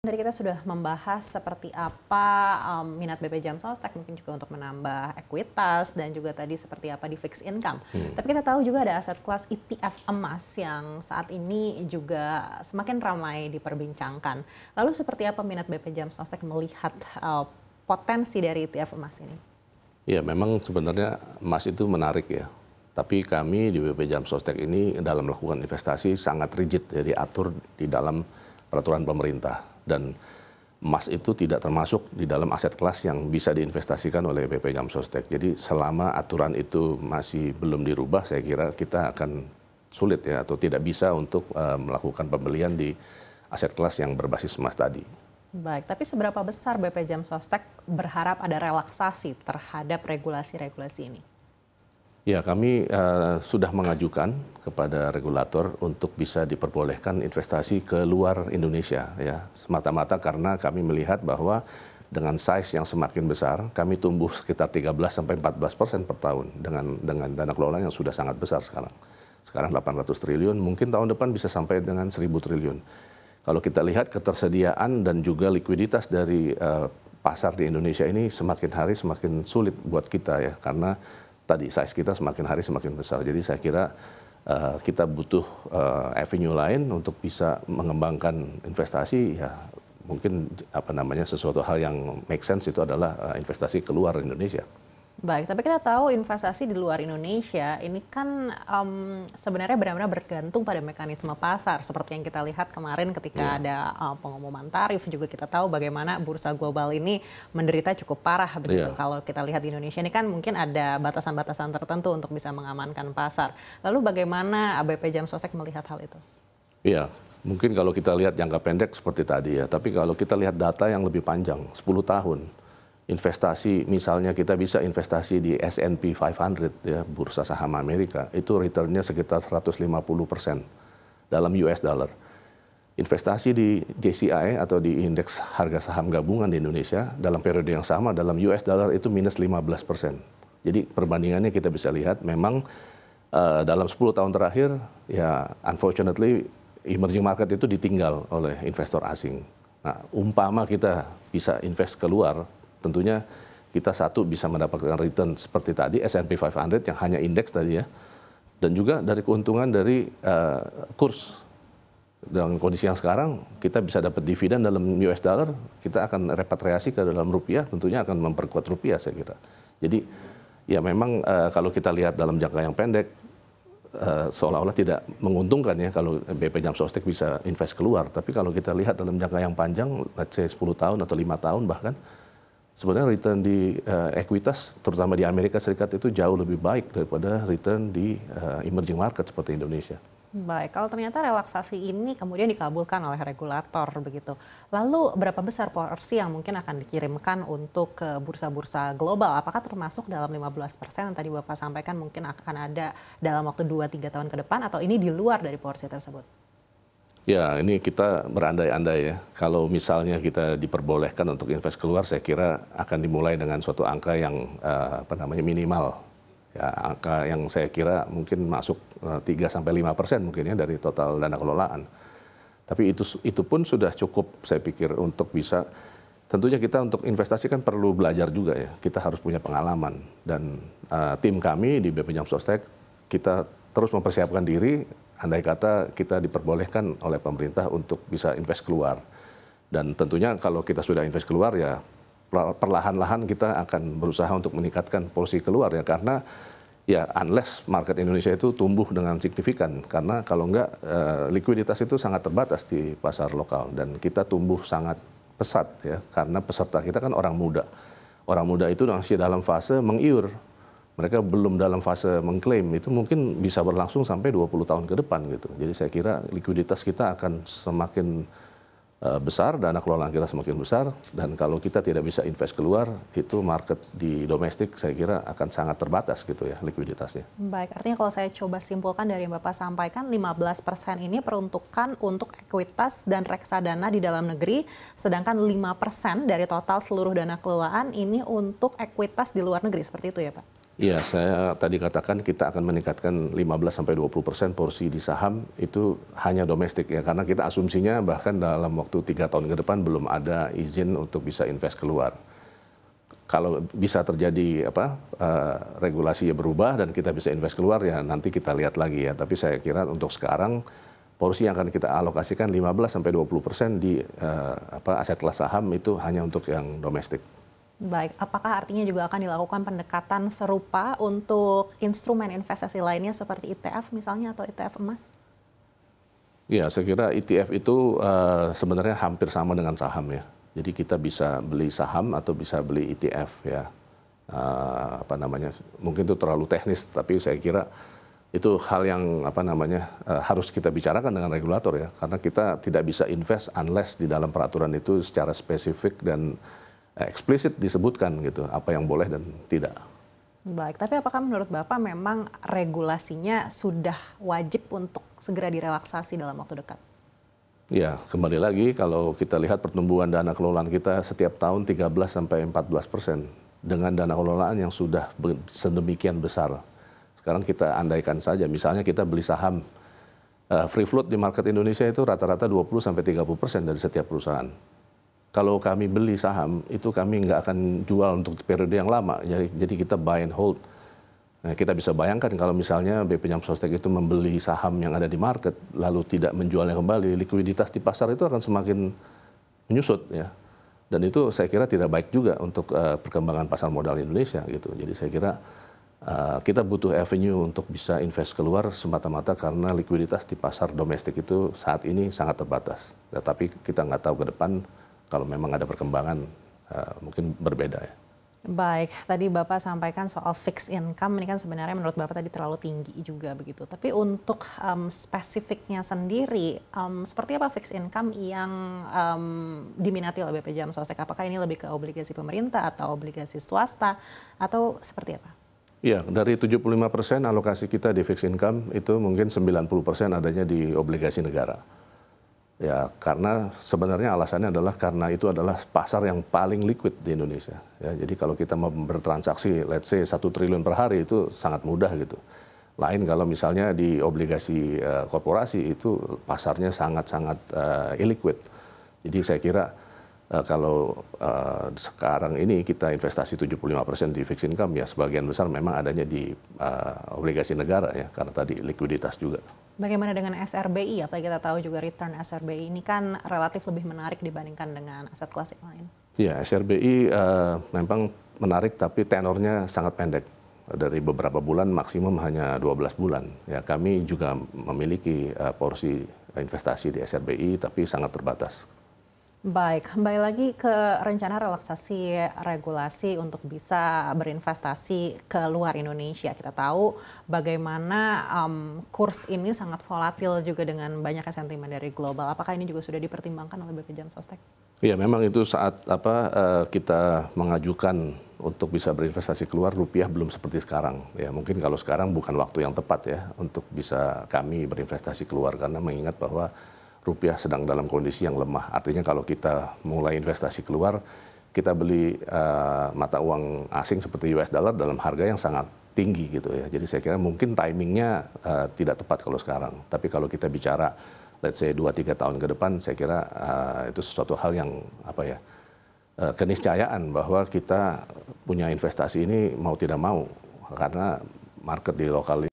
Tadi kita sudah membahas seperti apa minat BP Jam Sostek mungkin juga untuk menambah ekuitas dan juga tadi seperti apa di fixed income. Tapi kita tahu juga ada aset kelas ETF emas yang saat ini juga semakin ramai diperbincangkan. Lalu seperti apa minat BP Jam Sostek melihat potensi dari ETF emas ini? Ya, memang sebenarnya emas itu menarik ya. Tapi kami di BP Jam Sostek ini dalam melakukan investasi sangat rigid, ya, diatur di dalam peraturan pemerintah. Dan emas itu tidak termasuk di dalam aset kelas yang bisa diinvestasikan oleh BP Jam Sostek. Jadi selama aturan itu masih belum dirubah, saya kira kita akan sulit ya atau tidak bisa untuk melakukan pembelian di aset kelas yang berbasis emas tadi. Baik, tapi seberapa besar BP Jam Sostek berharap ada relaksasi terhadap regulasi-regulasi ini? Ya, kami sudah mengajukan kepada regulator untuk bisa diperbolehkan investasi ke luar Indonesia, ya, semata-mata karena kami melihat bahwa dengan size yang semakin besar, kami tumbuh sekitar 13-14% per tahun dengan dana kelola yang sudah sangat besar sekarang. Sekarang 800 triliun, mungkin tahun depan bisa sampai dengan 1000 triliun. Kalau kita lihat ketersediaan dan juga likuiditas dari pasar di Indonesia ini semakin hari semakin sulit buat kita ya, karena tadi size kita semakin hari semakin besar. Jadi saya kira kita butuh avenue lain untuk bisa mengembangkan investasi. Ya mungkin sesuatu hal yang make sense itu adalah investasi keluar Indonesia. Baik, tapi kita tahu investasi di luar Indonesia ini kan sebenarnya benar-benar bergantung pada mekanisme pasar. Seperti yang kita lihat kemarin ketika ada pengumuman tarif, juga kita tahu bagaimana bursa global ini menderita cukup parah begitu. Kalau kita lihat di Indonesia ini kan mungkin ada batasan-batasan tertentu untuk bisa mengamankan pasar. Lalu bagaimana BP Jam Sostek melihat hal itu? Iya, mungkin kalau kita lihat jangka pendek seperti tadi ya, tapi kalau kita lihat data yang lebih panjang, 10 tahun, investasi, misalnya kita bisa investasi di S&P 500 ya, bursa saham Amerika, itu returnnya sekitar 150% dalam US dollar. Investasi di JCI atau di indeks harga saham gabungan di Indonesia dalam periode yang sama dalam US dollar itu minus 15%. Jadi perbandingannya kita bisa lihat memang dalam 10 tahun terakhir ya unfortunately emerging market itu ditinggal oleh investor asing. Nah, umpama kita bisa invest keluar, tentunya kita satu bisa mendapatkan return seperti tadi S&P 500 yang hanya indeks tadi ya, dan juga dari keuntungan dari kurs. Dengan kondisi yang sekarang kita bisa dapat dividen dalam US dollar, kita akan repatriasi ke dalam rupiah, tentunya akan memperkuat rupiah saya kira. Jadi ya memang kalau kita lihat dalam jangka yang pendek seolah-olah tidak menguntungkan ya kalau BP Jam Sostek bisa invest keluar, tapi kalau kita lihat dalam jangka yang panjang, let's say 10 tahun atau 5 tahun bahkan, sebenarnya return di ekuitas, terutama di Amerika Serikat itu jauh lebih baik daripada return di emerging market seperti Indonesia. Baik, kalau ternyata relaksasi ini kemudian dikabulkan oleh regulator begitu, lalu berapa besar porsi yang mungkin akan dikirimkan untuk ke bursa-bursa global? Apakah termasuk dalam 15% yang tadi Bapak sampaikan mungkin akan ada dalam waktu 2-3 tahun ke depan, atau ini di luar dari porsi tersebut? Ya, ini kita berandai-andai ya. Kalau misalnya kita diperbolehkan untuk invest keluar, saya kira akan dimulai dengan suatu angka yang minimal. Ya, angka yang saya kira mungkin masuk 3-5% mungkin ya dari total dana kelolaan. Tapi itu pun sudah cukup saya pikir untuk bisa. Tentunya kita untuk investasi kan perlu belajar juga ya. Kita harus punya pengalaman, dan tim kami di BP Jam Sostek kita terus mempersiapkan diri. Andai kata kita diperbolehkan oleh pemerintah untuk bisa invest keluar. Dan tentunya kalau kita sudah invest keluar ya perlahan-lahan kita akan berusaha untuk meningkatkan porsi keluar ya, karena ya unless market Indonesia itu tumbuh dengan signifikan, karena kalau enggak likuiditas itu sangat terbatas di pasar lokal, dan kita tumbuh sangat pesat ya, karena peserta kita kan orang muda. Orang muda itu masih dalam fase mengiur. Mereka belum dalam fase mengklaim, itu mungkin bisa berlangsung sampai 20 tahun ke depan gitu. Jadi saya kira likuiditas kita akan semakin besar, dana kelolaan kita semakin besar, dan kalau kita tidak bisa invest keluar, itu market di domestik saya kira akan sangat terbatas gitu ya likuiditasnya. Baik, artinya kalau saya coba simpulkan dari yang Bapak sampaikan, 15% ini peruntukan untuk ekuitas dan reksadana di dalam negeri, sedangkan 5% dari total seluruh dana kelolaan ini untuk ekuitas di luar negeri, seperti itu ya Pak? Iya, saya tadi katakan kita akan meningkatkan 15-20% porsi di saham itu hanya domestik ya, karena kita asumsinya bahkan dalam waktu 3 tahun ke depan belum ada izin untuk bisa invest keluar. Kalau bisa terjadi regulasinya berubah dan kita bisa invest keluar ya nanti kita lihat lagi ya. Tapi saya kira untuk sekarang porsi yang akan kita alokasikan 15-20% di aset kelas saham itu hanya untuk yang domestik. Baik, apakah artinya juga akan dilakukan pendekatan serupa untuk instrumen investasi lainnya seperti ETF misalnya atau ETF emas? Ya, saya kira ETF itu sebenarnya hampir sama dengan saham ya. Jadi kita bisa beli saham atau bisa beli ETF ya. Mungkin itu terlalu teknis, tapi saya kira itu hal yang harus kita bicarakan dengan regulator ya. Karena kita tidak bisa invest unless di dalam peraturan itu secara spesifik dan eksplisit disebutkan gitu apa yang boleh dan tidak. Baik, tapi apakah menurut Bapak memang regulasinya sudah wajib untuk segera direlaksasi dalam waktu dekat? Ya, kembali lagi kalau kita lihat pertumbuhan dana kelolaan kita setiap tahun 13-14% dengan dana kelolaan yang sudah sedemikian besar. Sekarang kita andaikan saja, misalnya kita beli saham free float di market Indonesia itu rata-rata 20-30% dari setiap perusahaan. Kalau kami beli saham, itu kami nggak akan jual untuk periode yang lama. Jadi kita buy and hold. Nah, kita bisa bayangkan kalau misalnya BP Jam Sostek itu membeli saham yang ada di market, lalu tidak menjualnya kembali, likuiditas di pasar itu akan semakin menyusut. Ya. Dan itu saya kira tidak baik juga untuk perkembangan pasar modal Indonesia. Gitu. Jadi saya kira kita butuh avenue untuk bisa invest keluar semata-mata karena likuiditas di pasar domestik itu saat ini sangat terbatas. Tapi kita nggak tahu ke depan, kalau memang ada perkembangan mungkin berbeda ya. Baik, tadi Bapak sampaikan soal fixed income, ini kan sebenarnya menurut Bapak tadi terlalu tinggi juga begitu. Tapi untuk spesifiknya sendiri, seperti apa fixed income yang diminati oleh BP Jam Sostek? Apakah ini lebih ke obligasi pemerintah atau obligasi swasta atau seperti apa? Iya, dari 75% alokasi kita di fixed income itu mungkin 90% adanya di obligasi negara. Ya, karena sebenarnya alasannya adalah karena itu adalah pasar yang paling liquid di Indonesia. Ya, jadi kalau kita mau bertransaksi, let's say 1 triliun per hari itu sangat mudah gitu. Lain kalau misalnya di obligasi korporasi itu pasarnya sangat-sangat illiquid. Jadi saya kira kalau sekarang ini kita investasi 75% di fixed income ya sebagian besar memang adanya di obligasi negara ya karena tadi likuiditas juga. Bagaimana dengan SRBI? Apalagi kita tahu juga return SRBI ini kan relatif lebih menarik dibandingkan dengan aset kelas yang lain. Ya, SRBI memang menarik tapi tenornya sangat pendek. Dari beberapa bulan maksimum hanya 12 bulan. Ya, kami juga memiliki porsi investasi di SRBI tapi sangat terbatas. Baik, kembali lagi ke rencana relaksasi regulasi untuk bisa berinvestasi ke luar Indonesia. Kita tahu bagaimana kurs ini sangat volatil juga dengan banyaknya sentimen dari global. Apakah ini juga sudah dipertimbangkan oleh BP Jam Sostek? Iya, memang itu saat kita mengajukan untuk bisa berinvestasi keluar, rupiah belum seperti sekarang. Ya, mungkin kalau sekarang bukan waktu yang tepat ya untuk bisa kami berinvestasi keluar karena mengingat bahwa rupiah sedang dalam kondisi yang lemah. Artinya kalau kita mulai investasi keluar, kita beli mata uang asing seperti US dollar dalam harga yang sangat tinggi gitu ya. Jadi saya kira mungkin timingnya tidak tepat kalau sekarang. Tapi kalau kita bicara let's say 2-3 tahun ke depan, saya kira itu sesuatu hal yang keniscayaan bahwa kita punya investasi ini mau tidak mau. Karena market di lokal